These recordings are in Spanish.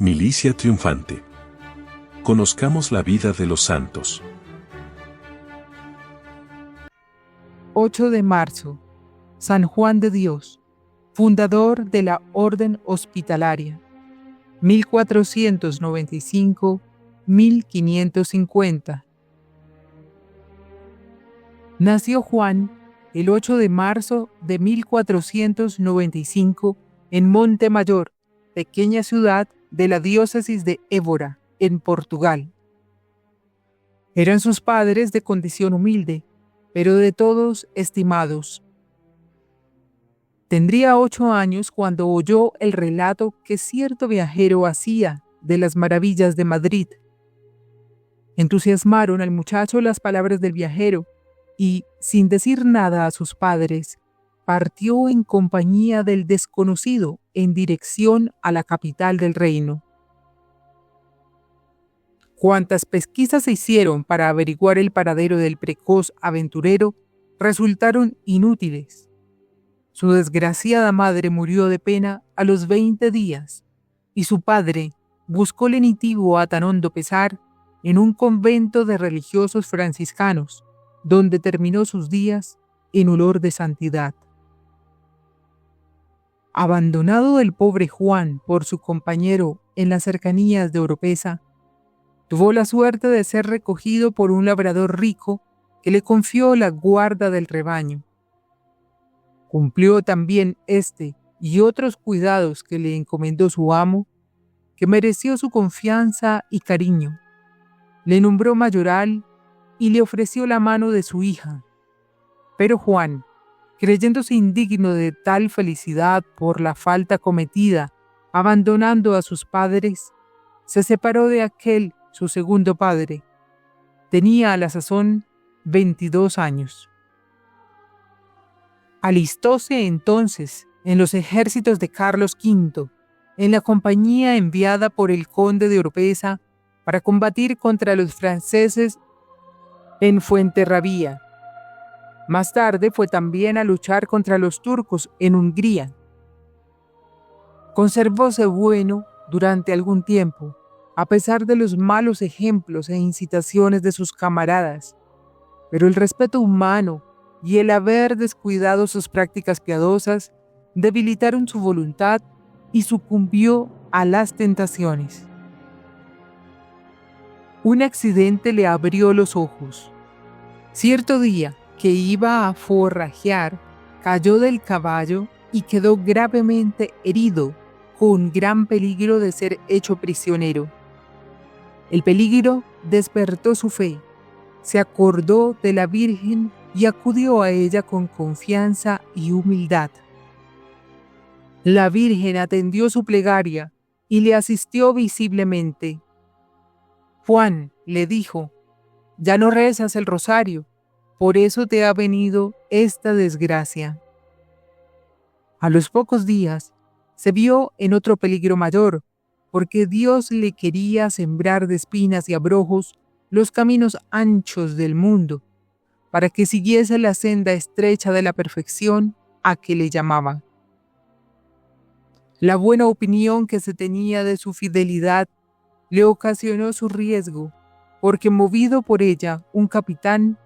Milicia triunfante. Conozcamos la vida de los santos. 8 de marzo. San Juan de Dios, fundador de la Orden Hospitalaria, 1495-1550. Nació Juan el 8 de marzo de 1495 en Montemayor, pequeña ciudad de la diócesis de Évora, en Portugal. Eran sus padres de condición humilde, pero de todos estimados. Tendría 8 años cuando oyó el relato que cierto viajero hacía de las maravillas de Madrid. Entusiasmaron al muchacho las palabras del viajero y, sin decir nada a sus padres, partió en compañía del desconocido en dirección a la capital del reino. Cuantas pesquisas se hicieron para averiguar el paradero del precoz aventurero resultaron inútiles. Su desgraciada madre murió de pena a los 20 días y su padre buscó lenitivo a tan hondo pesar en un convento de religiosos franciscanos, donde terminó sus días en olor de santidad. Abandonado el pobre Juan por su compañero en las cercanías de Oropesa, tuvo la suerte de ser recogido por un labrador rico que le confió la guarda del rebaño. Cumplió también este y otros cuidados que le encomendó su amo, que mereció su confianza y cariño. Le nombró mayoral y le ofreció la mano de su hija. Pero Juan, creyéndose indigno de tal felicidad por la falta cometida, abandonando a sus padres, se separó de aquel, su segundo padre. Tenía a la sazón 22 años. Alistóse entonces en los ejércitos de Carlos V, en la compañía enviada por el conde de Oropesa para combatir contra los franceses en Fuenterrabía. Más tarde fue también a luchar contra los turcos en Hungría. Conservóse bueno durante algún tiempo, a pesar de los malos ejemplos e incitaciones de sus camaradas, pero el respeto humano y el haber descuidado sus prácticas piadosas debilitaron su voluntad y sucumbió a las tentaciones. Un accidente le abrió los ojos. Cierto día que iba a forrajear, cayó del caballo y quedó gravemente herido, con gran peligro de ser hecho prisionero. El peligro despertó su fe, se acordó de la Virgen y acudió a ella con confianza y humildad. La Virgen atendió su plegaria y le asistió visiblemente. Juan le dijo: «Ya no rezas el rosario, por eso te ha venido esta desgracia». A los pocos días se vio en otro peligro mayor, porque Dios le quería sembrar de espinas y abrojos los caminos anchos del mundo, para que siguiese la senda estrecha de la perfección a que le llamaba. La buena opinión que se tenía de su fidelidad le ocasionó su riesgo, porque movido por ella, un capitán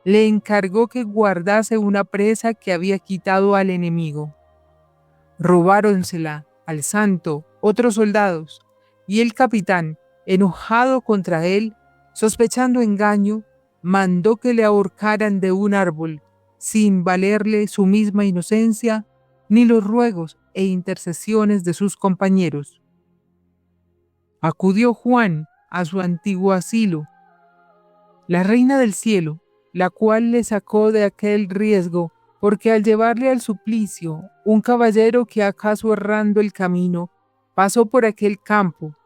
le encargó que guardase una presa que había quitado al enemigo. Robáronsela al santo otros soldados, y el capitán, enojado contra él, sospechando engaño, mandó que le ahorcaran de un árbol, sin valerle su misma inocencia ni los ruegos e intercesiones de sus compañeros. Acudió Juan a su antiguo asilo. La Reina del Cielo, la cual le sacó de aquel riesgo, porque al llevarle al suplicio, un caballero que acaso errando el camino, pasó por aquel campo,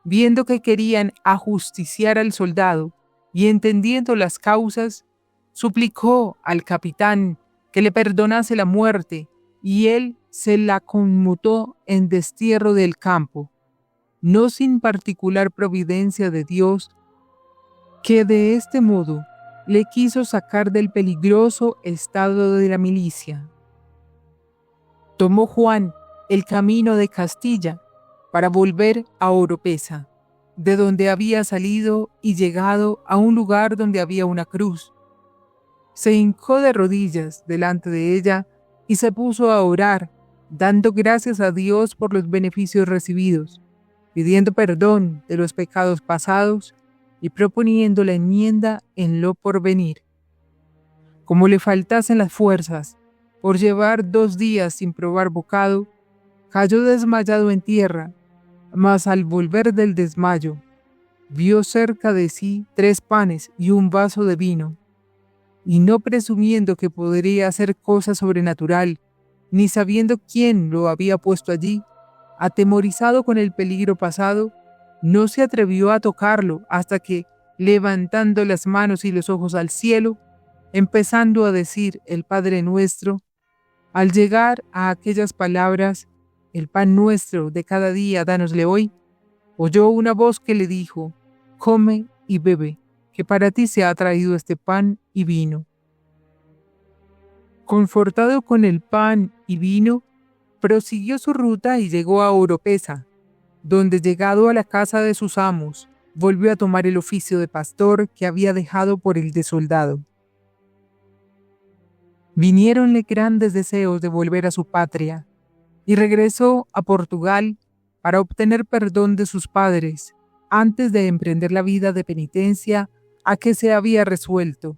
viendo que querían ajusticiar al soldado, y entendiendo las causas, suplicó al capitán que le perdonase la muerte, y él se la conmutó en destierro del campo, no sin particular providencia de Dios, que de este modo le quiso sacar del peligroso estado de la milicia. Tomó Juan el camino de Castilla, para volver a Oropesa, de donde había salido y llegado a un lugar donde había una cruz. Se hincó de rodillas delante de ella y se puso a orar, dando gracias a Dios por los beneficios recibidos, pidiendo perdón de los pecados pasados y proponiendo la enmienda en lo porvenir. Como le faltasen las fuerzas por llevar 2 días sin probar bocado, cayó desmayado en tierra, mas al volver del desmayo, vio cerca de sí 3 panes y un vaso de vino, y no presumiendo que podría hacer cosa sobrenatural, ni sabiendo quién lo había puesto allí, atemorizado con el peligro pasado, no se atrevió a tocarlo hasta que, levantando las manos y los ojos al cielo, empezando a decir el Padre Nuestro, al llegar a aquellas palabras, el pan nuestro de cada día dánosle hoy, oyó una voz que le dijo, come y bebe, que para ti se ha traído este pan y vino. Confortado con el pan y vino, prosiguió su ruta y llegó a Oropesa, donde llegado a la casa de sus amos, volvió a tomar el oficio de pastor que había dejado por el de soldado. Viniéronle grandes deseos de volver a su patria, y regresó a Portugal para obtener perdón de sus padres antes de emprender la vida de penitencia a que se había resuelto.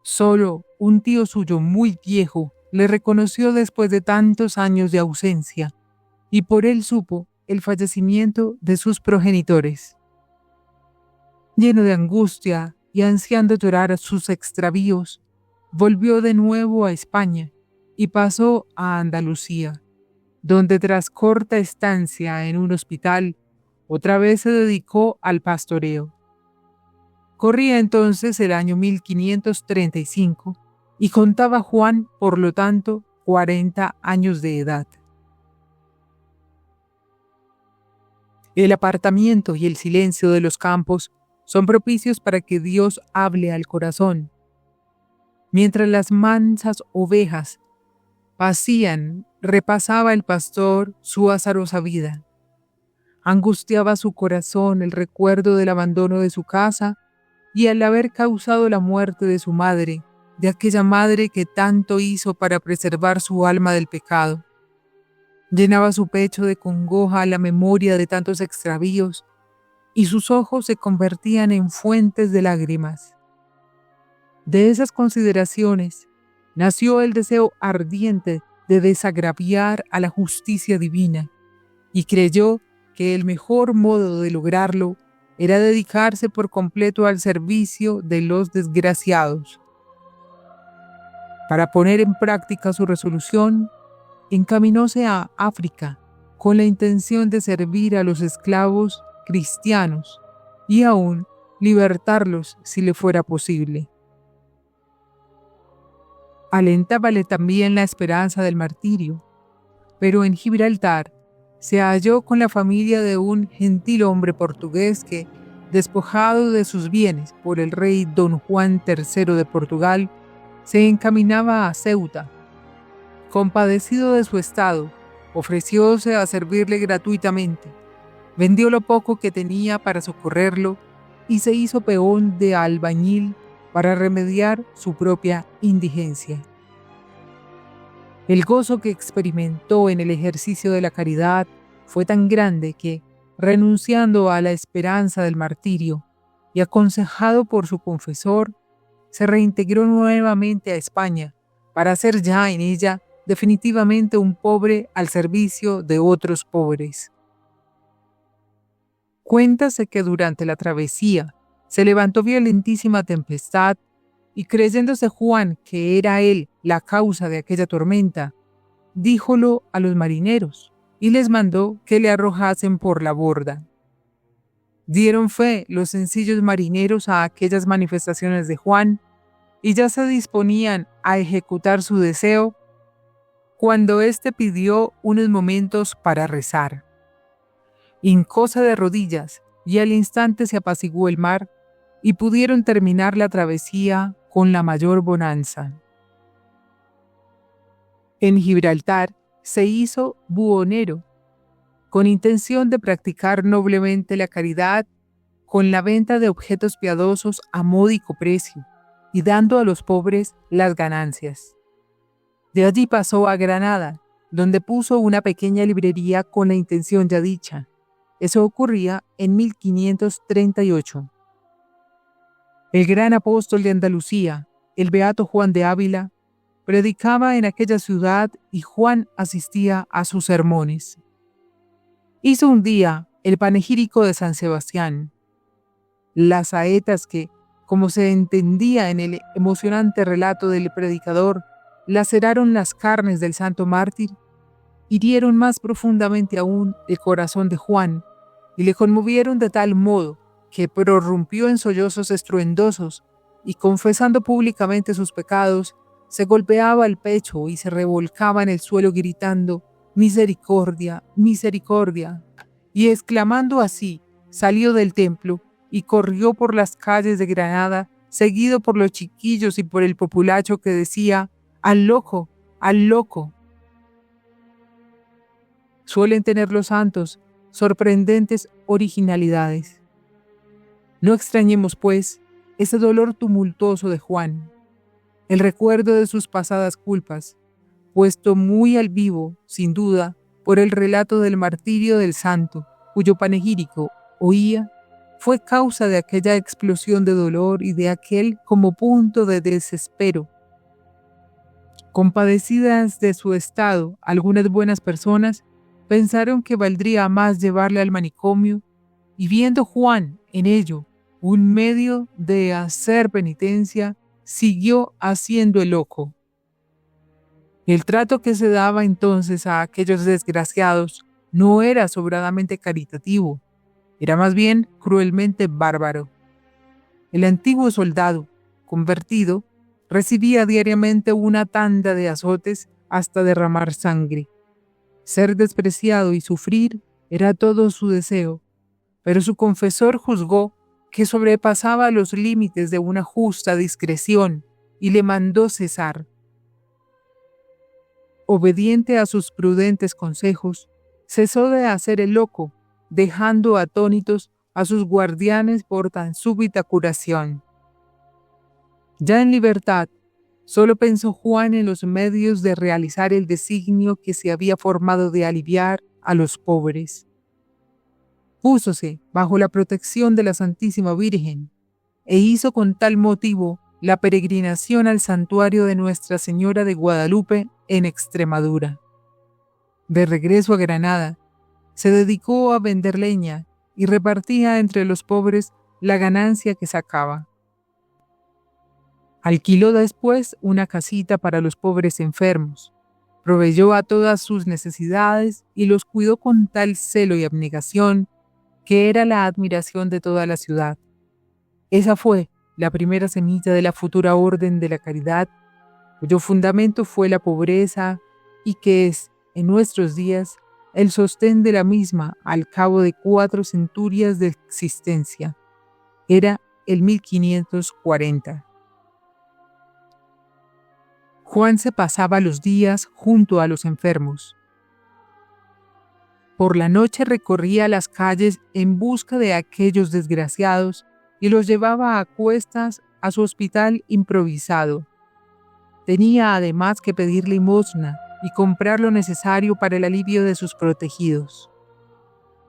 Solo un tío suyo muy viejo le reconoció después de tantos años de ausencia, y por él supo el fallecimiento de sus progenitores. Lleno de angustia y ansiando llorar sus extravíos, volvió de nuevo a España y pasó a Andalucía, donde tras corta estancia en un hospital, otra vez se dedicó al pastoreo. Corría entonces el año 1535 y contaba Juan, por lo tanto, 40 años de edad. El apartamiento y el silencio de los campos son propicios para que Dios hable al corazón. Mientras las mansas ovejas pacían, repasaba el pastor su azarosa vida. Angustiaba su corazón el recuerdo del abandono de su casa y al haber causado la muerte de su madre, de aquella madre que tanto hizo para preservar su alma del pecado. Llenaba su pecho de congoja a la memoria de tantos extravíos y sus ojos se convertían en fuentes de lágrimas. De esas consideraciones nació el deseo ardiente de desagraviar a la justicia divina y creyó que el mejor modo de lograrlo era dedicarse por completo al servicio de los desgraciados. Para poner en práctica su resolución, encaminóse a África con la intención de servir a los esclavos cristianos y aún libertarlos si le fuera posible. Alentábale también la esperanza del martirio, pero en Gibraltar se halló con la familia de un gentil hombre portugués que, despojado de sus bienes por el rey Don Juan III de Portugal, se encaminaba a Ceuta. Compadecido de su estado, ofrecióse a servirle gratuitamente, vendió lo poco que tenía para socorrerlo y se hizo peón de albañil para remediar su propia indigencia. El gozo que experimentó en el ejercicio de la caridad fue tan grande que, renunciando a la esperanza del martirio y aconsejado por su confesor, se reintegró nuevamente a España para ser ya en ella definitivamente un pobre al servicio de otros pobres. Cuéntase que durante la travesía se levantó violentísima tempestad y creyéndose Juan que era él la causa de aquella tormenta, díjolo a los marineros y les mandó que le arrojasen por la borda. Dieron fe los sencillos marineros a aquellas manifestaciones de Juan y ya se disponían a ejecutar su deseo cuando éste pidió unos momentos para rezar. Hincóse de rodillas y al instante se apaciguó el mar y pudieron terminar la travesía con la mayor bonanza. En Gibraltar se hizo buhonero. con intención de practicar noblemente la caridad con la venta de objetos piadosos a módico precio y dando a los pobres las ganancias. De allí pasó a Granada, donde puso una pequeña librería con la intención ya dicha. Eso ocurría en 1538. El gran apóstol de Andalucía, el beato Juan de Ávila, predicaba en aquella ciudad y Juan asistía a sus sermones. Hizo un día el panegírico de San Sebastián. Las saetas que, como se entendía en el emocionante relato del predicador, laceraron las carnes del santo mártir, hirieron más profundamente aún el corazón de Juan y le conmovieron de tal modo que prorrumpió en sollozos estruendosos y, confesando públicamente sus pecados, se golpeaba el pecho y se revolcaba en el suelo gritando «Misericordia, misericordia», y exclamando así, salió del templo y corrió por las calles de Granada, seguido por los chiquillos y por el populacho que decía «¡Al loco! ¡Al loco!». Suelen tener los santos sorprendentes originalidades. No extrañemos, pues, ese dolor tumultuoso de Juan, el recuerdo de sus pasadas culpas, puesto muy al vivo, sin duda, por el relato del martirio del santo, cuyo panegírico oía, fue causa de aquella explosión de dolor y de aquel como punto de desespero. Compadecidas de su estado, algunas buenas personas pensaron que valdría más llevarle al manicomio, y viendo Juan en ello un medio de hacer penitencia, siguió haciendo el loco. El trato que se daba entonces a aquellos desgraciados no era sobradamente caritativo, era más bien cruelmente bárbaro. El antiguo soldado, convertido, recibía diariamente una tanda de azotes hasta derramar sangre. Ser despreciado y sufrir era todo su deseo, pero su confesor juzgó que sobrepasaba los límites de una justa discreción y le mandó cesar. Obediente a sus prudentes consejos, cesó de hacer el loco, dejando atónitos a sus guardianes por tan súbita curación. Ya en libertad, solo pensó Juan en los medios de realizar el designio que se había formado de aliviar a los pobres. Púsose bajo la protección de la Santísima Virgen e hizo con tal motivo la peregrinación al santuario de Nuestra Señora de Guadalupe en Extremadura. De regreso a Granada, se dedicó a vender leña y repartía entre los pobres la ganancia que sacaba. Alquiló después una casita para los pobres enfermos, proveyó a todas sus necesidades y los cuidó con tal celo y abnegación que era la admiración de toda la ciudad. Esa fue la primera semilla de la futura orden de la caridad, cuyo fundamento fue la pobreza y que es, en nuestros días, el sostén de la misma al cabo de 4 centurias de existencia. Era el 1540. Juan se pasaba los días junto a los enfermos. Por la noche recorría las calles en busca de aquellos desgraciados y los llevaba a cuestas a su hospital improvisado. Tenía además que pedir limosna y comprar lo necesario para el alivio de sus protegidos.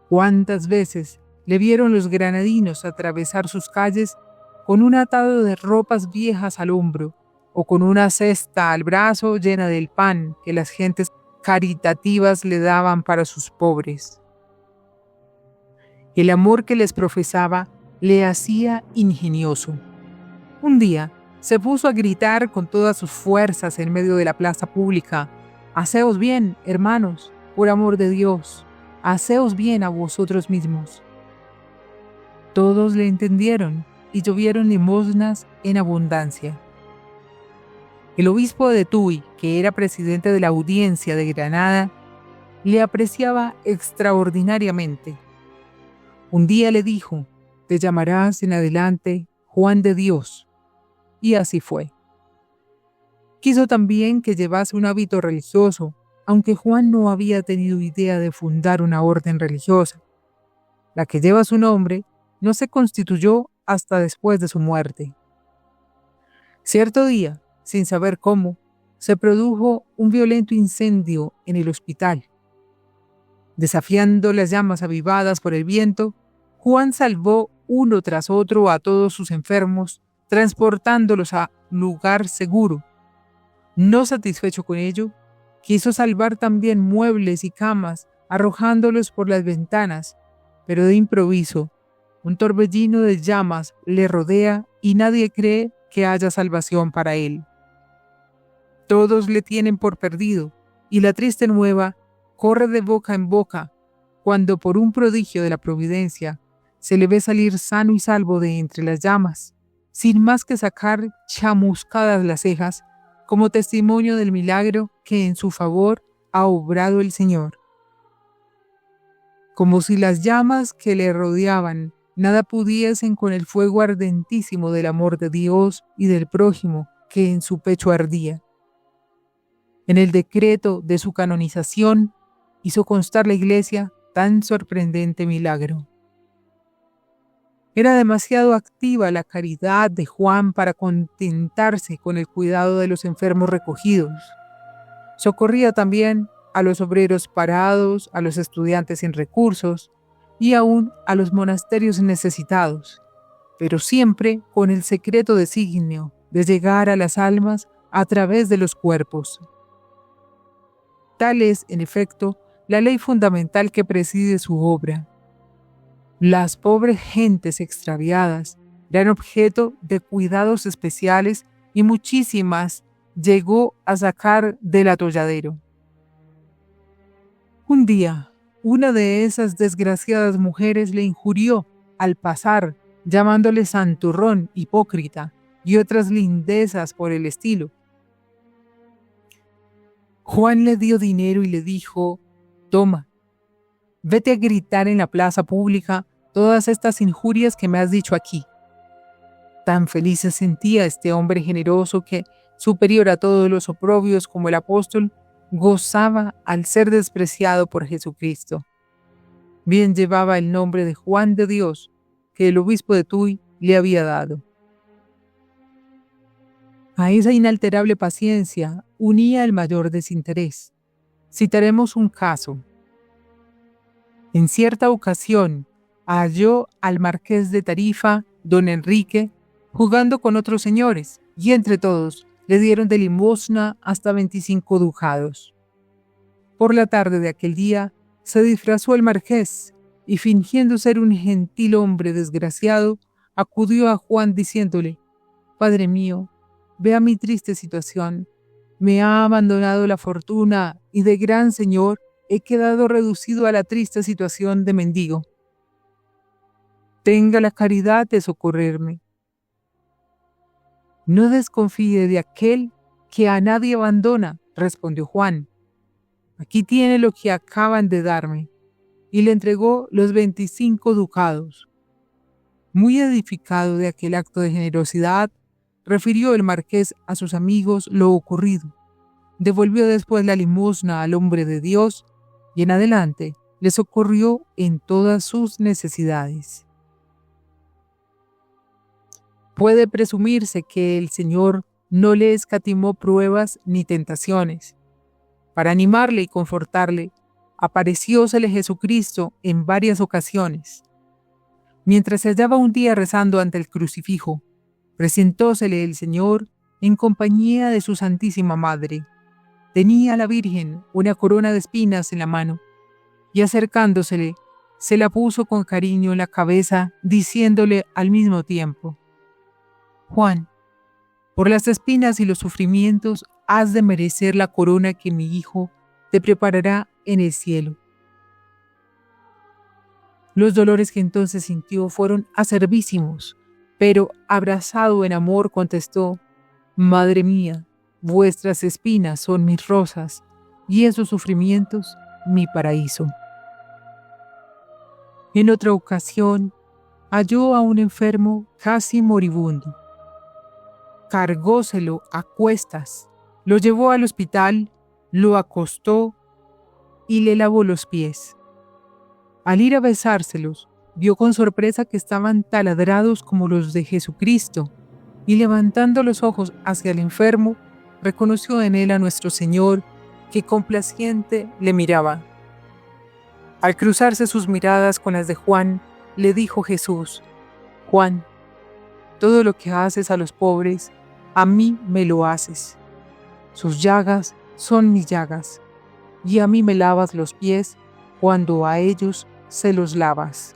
¿Cuántas veces le vieron los granadinos atravesar sus calles con un atado de ropas viejas al hombro o con una cesta al brazo llena del pan que las gentes caritativas le daban para sus pobres? El amor que les profesaba le hacía ingenioso. Un día se puso a gritar con todas sus fuerzas en medio de la plaza pública: «Haceos bien, hermanos, por amor de Dios, haceos bien a vosotros mismos». Todos le entendieron y llovieron limosnas en abundancia. El obispo de Tuy, que era presidente de la audiencia de Granada, le apreciaba extraordinariamente. Un día le dijo: «Te llamarás en adelante Juan de Dios». Y así fue. Quiso también que llevase un hábito religioso aunque Juan no había tenido idea de fundar una orden religiosa. La que lleva su nombre no se constituyó hasta después de su muerte. Cierto día, sin saber cómo, se produjo un violento incendio en el hospital. Desafiando las llamas avivadas por el viento, Juan salvó uno tras otro a todos sus enfermos, transportándolos a lugar seguro. No satisfecho con ello, quiso salvar también muebles y camas, arrojándolos por las ventanas, pero de improviso, un torbellino de llamas le rodea y nadie cree que haya salvación para él. Todos le tienen por perdido, y la triste nueva corre de boca en boca, cuando por un prodigio de la providencia se le ve salir sano y salvo de entre las llamas, sin más que sacar chamuscadas las cejas, como testimonio del milagro que en su favor ha obrado el Señor. Como si las llamas que le rodeaban nada pudiesen con el fuego ardentísimo del amor de Dios y del prójimo que en su pecho ardía. En el decreto de su canonización hizo constar la Iglesia tan sorprendente milagro. Era demasiado activa la caridad de Juan para contentarse con el cuidado de los enfermos recogidos. Socorría también a los obreros parados, a los estudiantes sin recursos y aún a los monasterios necesitados, pero siempre con el secreto designio de llegar a las almas a través de los cuerpos. Tal es, en efecto, la ley fundamental que preside su obra. Las pobres gentes extraviadas eran objeto de cuidados especiales y muchísimas llegó a sacar del atolladero. Un día, una de esas desgraciadas mujeres le injurió al pasar, llamándole santurrón, hipócrita y otras lindezas por el estilo. Juan le dio dinero y le dijo: «Toma, vete a gritar en la plaza pública todas estas injurias que me has dicho aquí». Tan feliz se sentía este hombre generoso que, superior a todos los oprobios como el apóstol, gozaba al ser despreciado por Jesucristo. Bien llevaba el nombre de Juan de Dios, que el obispo de Tuy le había dado. A esa inalterable paciencia unía el mayor desinterés. Citaremos un caso. En cierta ocasión, halló al marqués de Tarifa, don Enrique, jugando con otros señores, y entre todos le dieron de limosna hasta 25 ducados. Por la tarde de aquel día, se disfrazó el marqués, y fingiendo ser un gentil hombre desgraciado, acudió a Juan diciéndole: «Padre mío, vea mi triste situación. Me ha abandonado la fortuna y de gran señor he quedado reducido a la triste situación de mendigo. Tenga la caridad de socorrerme». «No desconfíe de aquel que a nadie abandona», respondió Juan. «Aquí tiene lo que acaban de darme», y le entregó los 25 ducados. Muy edificado de aquel acto de generosidad, refirió el marqués a sus amigos lo ocurrido. Devolvió después la limosna al hombre de Dios y en adelante le socorrió en todas sus necesidades. Puede presumirse que el Señor no le escatimó pruebas ni tentaciones. Para animarle y confortarle, apareciósele Jesucristo en varias ocasiones. Mientras se hallaba un día rezando ante el crucifijo, presentósele el Señor en compañía de su Santísima Madre. Tenía la Virgen una corona de espinas en la mano, y acercándosele, se la puso con cariño en la cabeza, diciéndole al mismo tiempo: «Juan, por las espinas y los sufrimientos has de merecer la corona que mi Hijo te preparará en el cielo». Los dolores que entonces sintió fueron acervísimos, pero abrazado en amor contestó: «Madre mía, vuestras espinas son mis rosas y esos sufrimientos mi paraíso». En otra ocasión, halló a un enfermo casi moribundo. Cargóselo a cuestas, lo llevó al hospital, lo acostó y le lavó los pies. Al ir a besárselos, vio con sorpresa que estaban taladrados como los de Jesucristo, y levantando los ojos hacia el enfermo, reconoció en él a nuestro Señor, que complaciente le miraba. Al cruzarse sus miradas con las de Juan, le dijo Jesús: Juan, todo lo que haces a los pobres, a mí me lo haces. Sus llagas son mis llagas, y a mí me lavas los pies cuando a ellos se los lavas.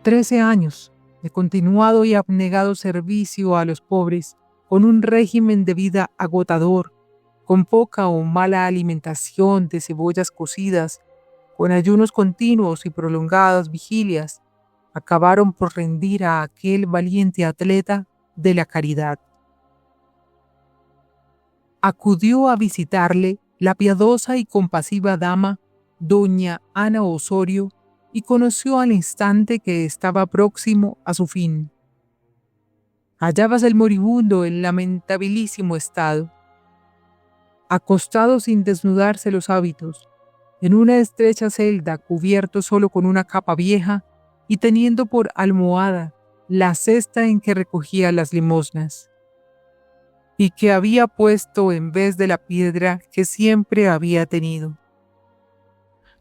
13 años de continuado y abnegado servicio a los pobres, con un régimen de vida agotador, con poca o mala alimentación de cebollas cocidas, con ayunos continuos y prolongadas vigilias, acabaron por rendir a aquel valiente atleta de la caridad. Acudió a visitarle la piadosa y compasiva dama, doña Ana Osorio, y conoció al instante que estaba próximo a su fin. Hallábase el moribundo en lamentabilísimo estado, acostado sin desnudarse los hábitos, en una estrecha celda cubierto solo con una capa vieja y teniendo por almohada la cesta en que recogía las limosnas, y que había puesto en vez de la piedra que siempre había tenido.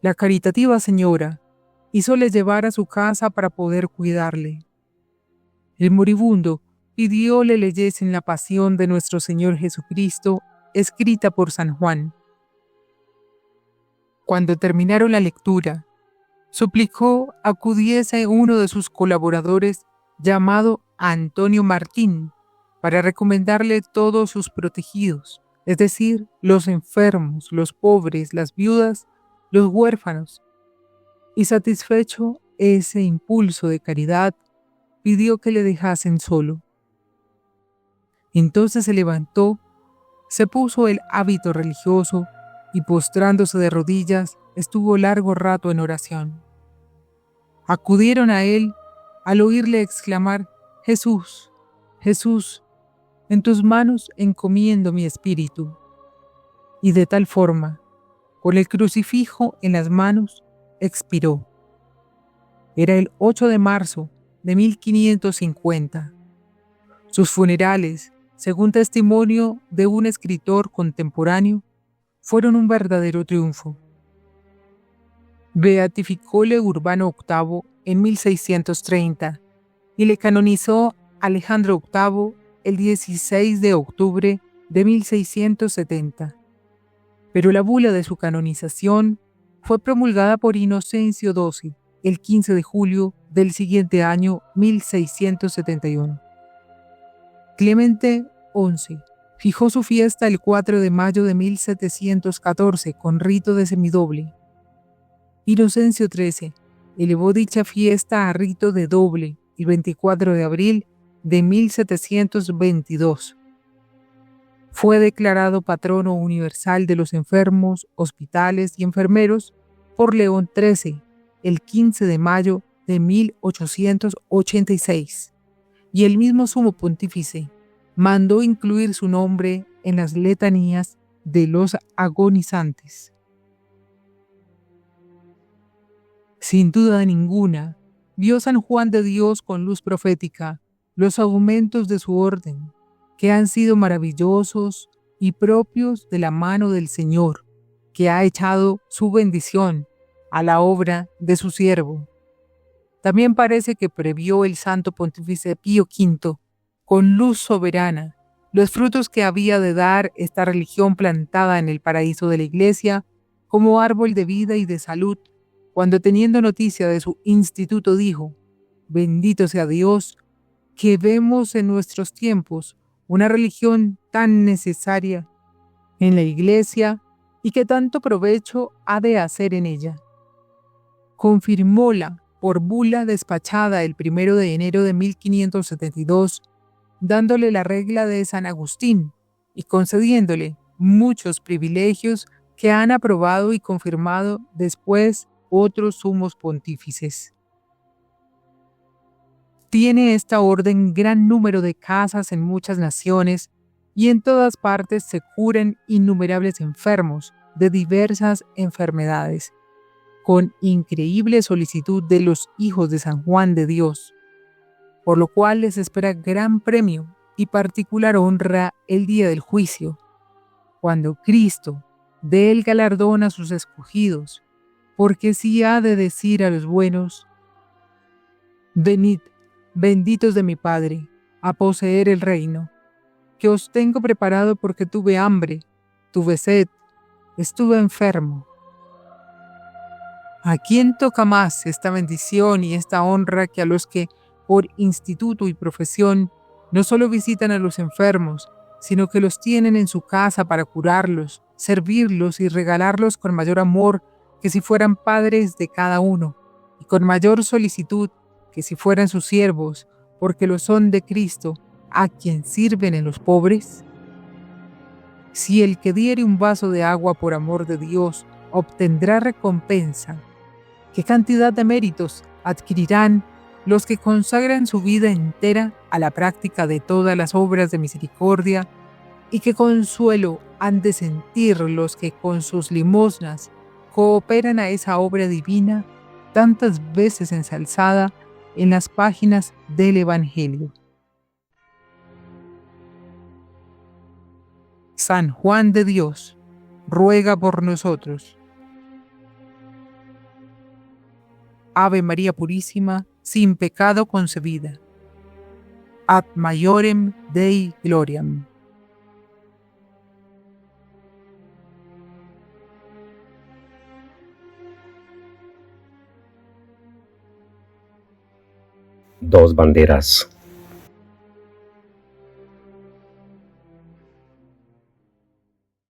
La caritativa señora hízole llevar a su casa para poder cuidarle. El moribundo pidió le leyesen la pasión de nuestro Señor Jesucristo, escrita por San Juan. Cuando terminaron la lectura, suplicó acudiese uno de sus colaboradores llamado Antonio Martín para recomendarle todos sus protegidos, es decir, los enfermos, los pobres, las viudas, los huérfanos, y satisfecho ese impulso de caridad, pidió que le dejasen solo. Entonces se levantó, se puso el hábito religioso y postrándose de rodillas, estuvo largo rato en oración. Acudieron a él al oírle exclamar: Jesús, Jesús, en tus manos encomiendo mi espíritu. Y de tal forma, con el crucifijo en las manos, expiró. Era el 8 de marzo de 1550. Sus funerales, según testimonio de un escritor contemporáneo, fueron un verdadero triunfo. Beatificóle Urbano VIII en 1630 y le canonizó Alejandro VIII el 16 de octubre de 1670. Pero la bula de su canonización fue promulgada por Inocencio XII el 15 de julio del siguiente año 1671. Clemente XI fijó su fiesta el 4 de mayo de 1714 con rito de semidoble. Inocencio XIII elevó dicha fiesta a rito de doble el 24 de abril de 1722. Fue declarado patrono universal de los enfermos, hospitales y enfermeros por León XIII el 15 de mayo de 1886, y el mismo sumo pontífice mandó incluir su nombre en las letanías de los agonizantes. Sin duda ninguna, vio San Juan de Dios con luz profética los aumentos de su orden, que han sido maravillosos y propios de la mano del Señor, que ha echado su bendición a la obra de su siervo. También parece que previó el santo pontífice Pío V, con luz soberana, los frutos que había de dar esta religión plantada en el paraíso de la Iglesia como árbol de vida y de salud, cuando teniendo noticia de su instituto dijo: bendito sea Dios, que vemos en nuestros tiempos una religión tan necesaria en la Iglesia y que tanto provecho ha de hacer en ella. Confirmóla por bula despachada el 1 de enero de 1572, dándole la regla de San Agustín y concediéndole muchos privilegios que han aprobado y confirmado después otros sumos pontífices. Tiene esta orden gran número de casas en muchas naciones y en todas partes se curan innumerables enfermos de diversas enfermedades, con increíble solicitud de los hijos de San Juan de Dios, por lo cual les espera gran premio y particular honra el día del juicio, cuando Cristo dé el galardón a sus escogidos, porque si ha de decir a los buenos: venid, benditos de mi Padre, a poseer el reino, que os tengo preparado porque tuve hambre, tuve sed, estuve enfermo. ¿A quién toca más esta bendición y esta honra que a los que, por instituto y profesión, no solo visitan a los enfermos, sino que los tienen en su casa para curarlos, servirlos y regalarlos con mayor amor que si fueran padres de cada uno, y con mayor solicitud que si fueran sus siervos, porque lo son de Cristo, a quien sirven en los pobres? Si el que diere un vaso de agua por amor de Dios obtendrá recompensa, ¿qué cantidad de méritos adquirirán los que consagran su vida entera a la práctica de todas las obras de misericordia? ¿Y qué consuelo han de sentir los que con sus limosnas cooperan a esa obra divina tantas veces ensalzada en las páginas del Evangelio? San Juan de Dios, ruega por nosotros. Ave María Purísima, sin pecado concebida. Ad maiorem Dei gloriam. Dos banderas.